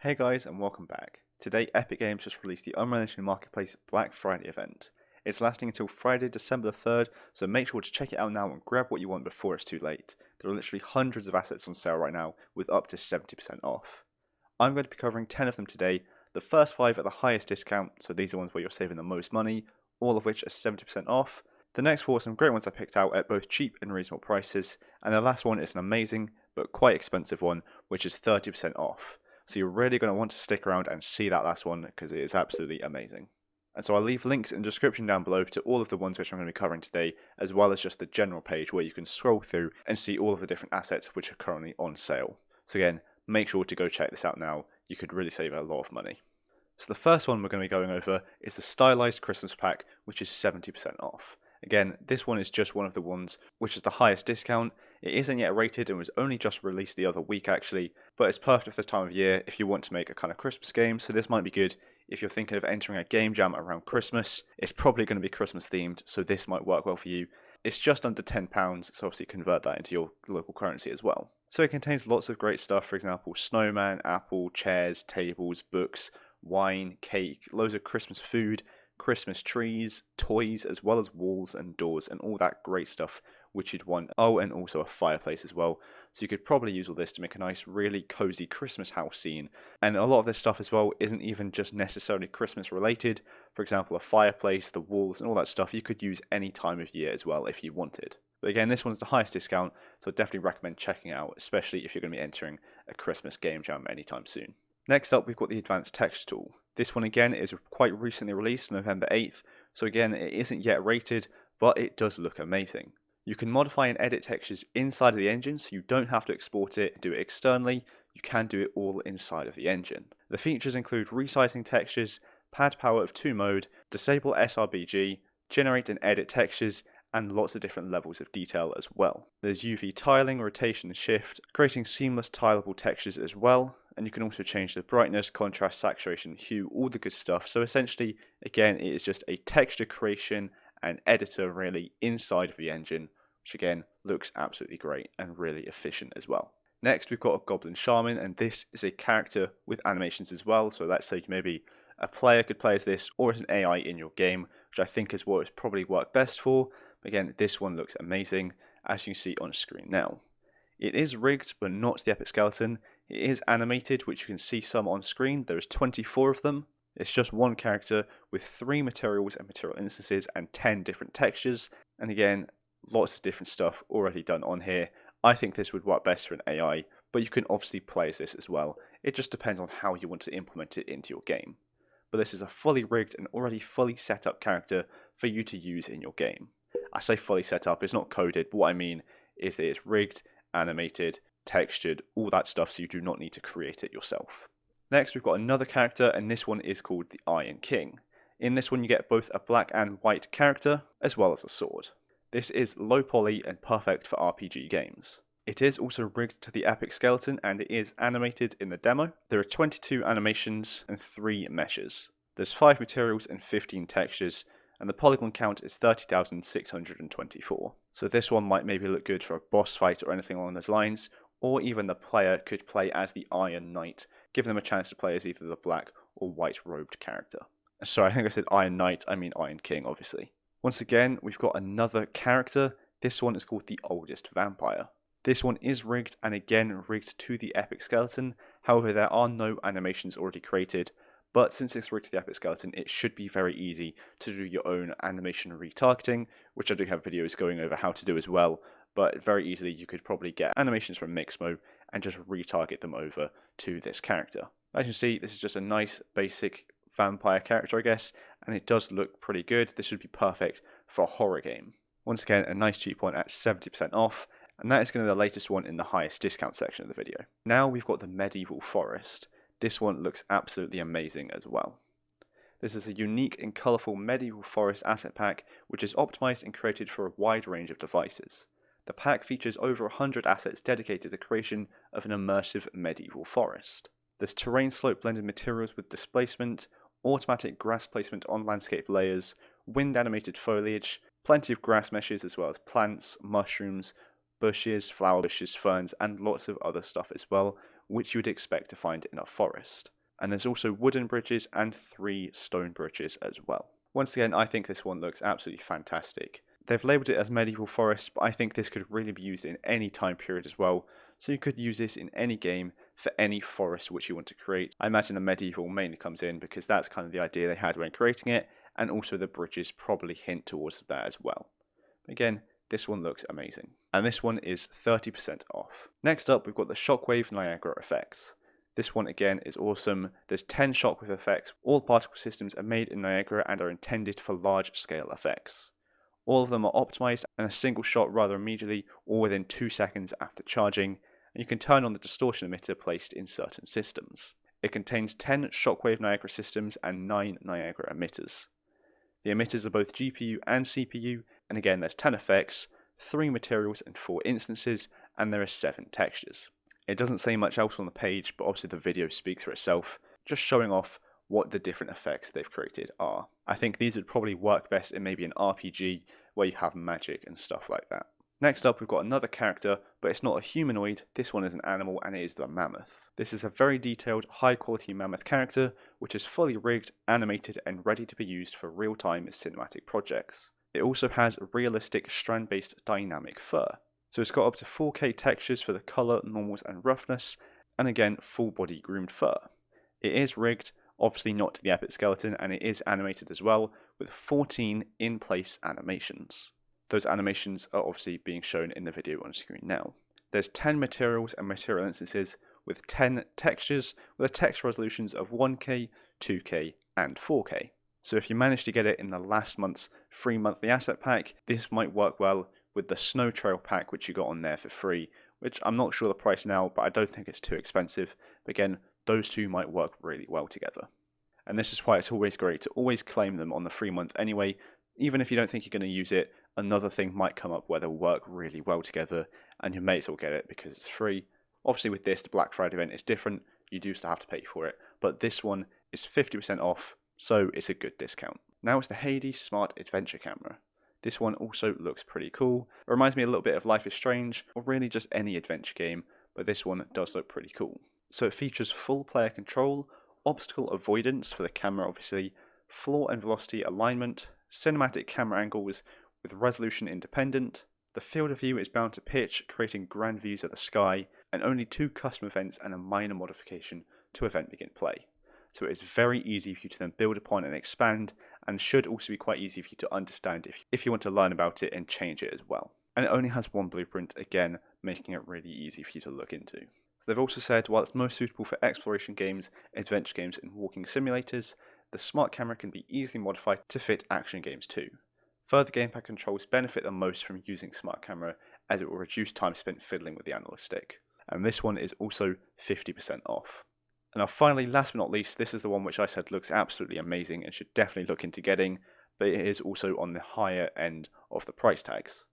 Hey guys, and welcome back. Today Epic Games just released the Unreal Engine Marketplace Black Friday event. It's lasting until Friday, December the 3rd, so make sure to check it out now and grab what you want before it's too late. There are literally hundreds of assets on sale right now with up to 70% off. I'm going to be covering 10 of them today, the first 5 at the highest discount, so these are the ones where you're saving the most money, all of which are 70% off. The next 4 are some great ones I picked out at both cheap and reasonable prices, and the last one is an amazing but quite expensive one, which is 30% off. So you're really going to want to stick around and see that last one because it is absolutely amazing. And so I'll leave links in the description down below to all of the ones which I'm going to be covering today, as well as just the general page where you can scroll through and see all of the different assets which are currently on sale. So again, make sure to go check this out now. You could really save a lot of money. So the first one we're going to be going over is the Stylized Christmas Pack, which is 70% off. Again, this one is just one of the ones which is the highest discount. It isn't yet rated and was only just released the other week actually, but it's perfect for this time of year if you want to make a kind of Christmas game, so this might be good if you're thinking of entering a game jam around Christmas. It's probably going to be Christmas themed, so this might work well for you. It's just under £10, so obviously convert that into your local currency as well. So it contains lots of great stuff, for example, snowman, apple, chairs, tables, books, wine, cake, loads of Christmas food, Christmas trees, toys, as well as walls and doors and all that great stuff which you'd want. Oh, and also a fireplace as well. So you could probably use all this to make a nice, really cozy Christmas house scene. And a lot of this stuff as well isn't even just necessarily Christmas related. For example, a fireplace, the walls, and all that stuff you could use any time of year as well if you wanted. But again, this one's the highest discount, so I definitely recommend checking it out, especially if you're going to be entering a Christmas game jam anytime soon. Next up, we've got the Advanced Texture tool. This one again is quite recently released, November 8th, so again it isn't yet rated, but it does look amazing. You can modify and edit textures inside of the engine, so you don't have to export it and do it externally, you can do it all inside of the engine. The features include resizing textures, pad power of 2 mode, disable sRBG, generate and edit textures, and lots of different levels of detail as well. There's UV tiling, rotation and shift, creating seamless tileable textures as well, and you can also change the brightness, contrast, saturation, hue, all the good stuff. So essentially, again, it is just a texture creation and editor really inside of the engine, which again looks absolutely great and really efficient as well. Next, we've got a Goblin Shaman, and this is a character with animations as well. So let's say maybe a player could play as this or as an AI in your game, which I think is what it's probably worked best for. Again, this one looks amazing, as you can see on screen now. It is rigged, but not the epic skeleton. It is animated, which you can see some on screen. There's 24 of them. It's just one character with 3 materials and material instances and 10 different textures. And again, lots of different stuff already done on here. I think this would work best for an AI, but you can obviously play as this as well. It just depends on how you want to implement it into your game. But this is a fully rigged and already fully set up character for you to use in your game. I say fully set up, it's not coded, but what I mean is that it's rigged, animated, textured, all that stuff, so you do not need to create it yourself. Next, we've got another character, and this one is called the Iron King. In this one, you get both a black and white character, as well as a sword. This is low poly and perfect for RPG games. It is also rigged to the epic skeleton, and it is animated in the demo. There are 22 animations and 3 meshes. There's 5 materials and 15 textures, and the polygon count is 30,624. So this one might maybe look good for a boss fight or anything along those lines, or even the player could play as the Iron Knight, giving them a chance to play as either the black or white robed character. Sorry, I think I said Iron Knight, I mean Iron King obviously. Once again, we've got another character. This one is called the Oldest Vampire. This one is rigged, and again rigged to the epic skeleton. However, there are no animations already created, but since it's rigged to the epic skeleton, it should be very easy to do your own animation retargeting, which I do have videos going over how to do as well, but very easily you could probably get animations from Mixmo and just retarget them over to this character. As you can see, this is just a nice basic vampire character, I guess, and it does look pretty good. This would be perfect for a horror game. Once again, a nice cheap one at 70% off, and that is going to be the latest one in the highest discount section of the video. Now we've got the Medieval Forest. This one looks absolutely amazing as well. This is a unique and colourful medieval forest asset pack which is optimised and created for a wide range of devices. The pack features over 100 assets dedicated to the creation of an immersive medieval forest. There's terrain slope blended materials with displacement, automatic grass placement on landscape layers, wind animated foliage, plenty of grass meshes as well as plants, mushrooms, bushes, flower bushes, ferns, and lots of other stuff as well, which you would expect to find in a forest. And there's also wooden bridges and 3 stone bridges as well. Once again, I think this one looks absolutely fantastic. They've labelled it as medieval forest, but I think this could really be used in any time period as well. So you could use this in any game for any forest which you want to create. I imagine the medieval mainly comes in because that's kind of the idea they had when creating it, and also the bridges probably hint towards that as well. Again, this one looks amazing. And this one is 30% off. Next up, we've got the Shockwave Niagara FX. This one again is awesome. There's 10 shockwave effects. All particle systems are made in Niagara and are intended for large scale effects. All of them are optimized and a single shot rather immediately or within 2 seconds after charging, and you can turn on the distortion emitter placed in certain systems. It contains 10 Shockwave Niagara systems and 9 Niagara emitters. The emitters are both GPU and CPU, and again there's 10 effects, 3 materials and 4 instances, and there are 7 textures. It doesn't say much else on the page, but obviously the video speaks for itself, just showing off what the different effects they've created are. I think these would probably work best in maybe an RPG where you have magic and stuff like that. Next up, we've got another character, but it's not a humanoid. This one is an animal, and it is the Mammoth. This is a very detailed, high quality Mammoth character, which is fully rigged, animated, and ready to be used for real-time cinematic projects. It also has realistic strand-based dynamic fur. So it's got up to 4K textures for the colour, normals, and roughness, and again, full body groomed fur. It is rigged, obviously not to the epic skeleton, and it is animated as well, with 14 in-place animations. Those animations are obviously being shown in the video on screen now. There's 10 materials and material instances with 10 textures with text resolutions of 1K, 2K, and 4K. So if you manage to get it in the last month's free monthly asset pack, this might work well with the Snow Trail pack which you got on there for free, which I'm not sure the price now, but I don't think it's too expensive. But again, those two might work really well together. And this is why it's always great to always claim them on the free month anyway. Even if you don't think you're going to use it, another thing might come up where they'll work really well together, and you may as well get it because it's free. Obviously with this, the Black Friday event is different, you do still have to pay for it, but this one is 50% off, so it's a good discount. Now it's the Hadi Smart Adventure Camera. This one also looks pretty cool. It reminds me a little bit of Life is Strange, or really just any adventure game, but this one does look pretty cool. So it features full player control, obstacle avoidance for the camera obviously, floor and velocity alignment, cinematic camera angles with resolution independent. The field of view is bound to pitch, creating grand views of the sky, and only 2 custom events and a minor modification to event begin play. So it is very easy for you to then build upon and expand, and should also be quite easy for you to understand if you want to learn about it and change it as well. And it only has 1 blueprint, again making it really easy for you to look into. So they've also said while it's most suitable for exploration games, adventure games and walking simulators, the smart camera can be easily modified to fit action games too. Further gamepad controls benefit the most from using smart camera, as it will reduce time spent fiddling with the analog stick. And this one is also 50% off. And now finally, last but not least, this is the one which I said looks absolutely amazing and should definitely look into getting, but it is also on the higher end of the price tags.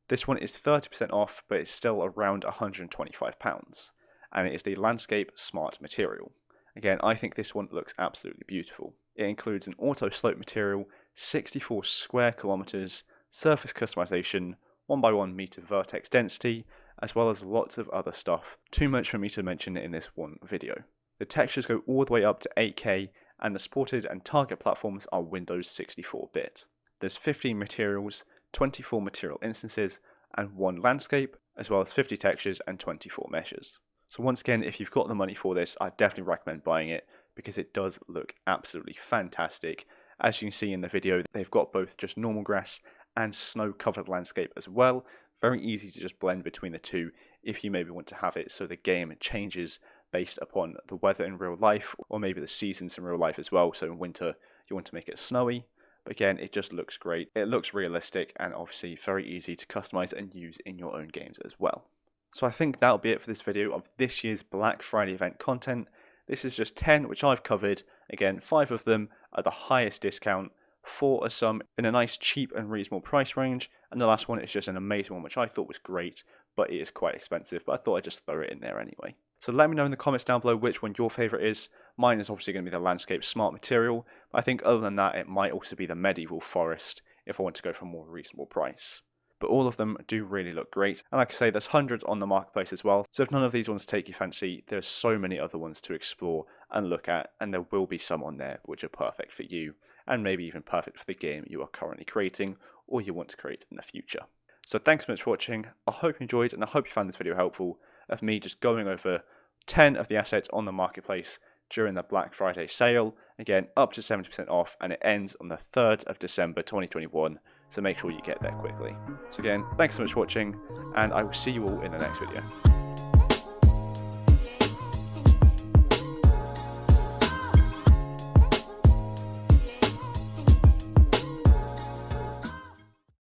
This one is 30% off, but it's still around £125, and it is the Landscape Smart Material. Again, I think this one looks absolutely beautiful. It includes an auto slope material, 64 square kilometers, surface customization, 1x1 meter vertex density, as well as lots of other stuff. Too much for me to mention in this one video. The textures go all the way up to 8K, and the supported and target platforms are Windows 64-bit. There's 15 materials, 24 material instances, and 1 landscape, as well as 50 textures and 24 meshes. So once again, if you've got the money for this, I definitely recommend buying it, because it does look absolutely fantastic. As you can see in the video, they've got both just normal grass and snow-covered landscape as well. Very easy to just blend between the two if you maybe want to have it so the game changes based upon the weather in real life, or maybe the seasons in real life as well. So in winter, you want to make it snowy. But again, it just looks great. It looks realistic and obviously very easy to customize and use in your own games as well. So I think that'll be it for this video of this year's Black Friday event content. This is just 10 which I've covered. Again, 5 of them are the highest discount, 4 are some in a nice cheap and reasonable price range, and the last one is just an amazing one which I thought was great, but it is quite expensive, but I thought I'd just throw it in there anyway. So let me know in the comments down below which one your favourite is. Mine is obviously going to be the Landscape Smart Material, but I think other than that it might also be the Medieval Forest if I want to go for a more reasonable price. but all of them do really look great. And like I say, there's hundreds on the marketplace as well, so if none of these ones take your fancy, there's so many other ones to explore and look at, and there will be some on there which are perfect for you, and maybe even perfect for the game you are currently creating or you want to create in the future. So thanks so much for watching. I hope you enjoyed, and I hope you found this video helpful of me just going over 10 of the assets on the marketplace during the Black Friday sale. Again, up to 70% off, and it ends on the 3rd of December 2021, so make sure you get there quickly. So again, thanks so much for watching, and I will see you all in the next video.